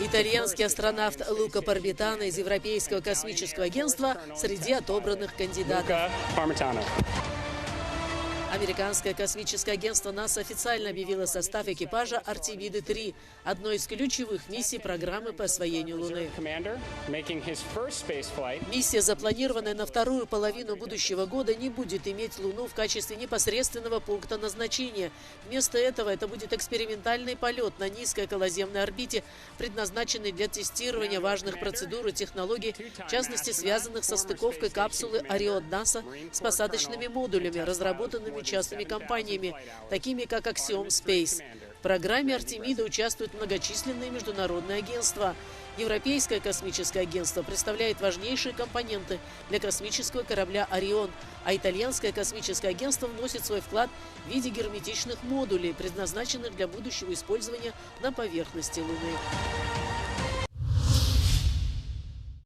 Итальянский астронавт Лука Пармитано из Европейского космического агентства среди отобранных кандидатов. Американское космическое агентство НАСА официально объявило состав экипажа Артемиды-3, одной из ключевых миссий программы по освоению Луны. Миссия, запланированная на вторую половину будущего года, не будет иметь Луну в качестве непосредственного пункта назначения. Вместо этого это будет экспериментальный полет на низкой околоземной орбите, предназначенный для тестирования важных процедур и технологий, в частности связанных со стыковкой капсулы Орион НАСА с посадочными модулями, разработанными частными компаниями, такими как Axiom Space. В программе Артемида участвуют многочисленные международные агентства. Европейское космическое агентство представляет важнейшие компоненты для космического корабля «Орион», а итальянское космическое агентство вносит свой вклад в виде герметичных модулей, предназначенных для будущего использования на поверхности Луны.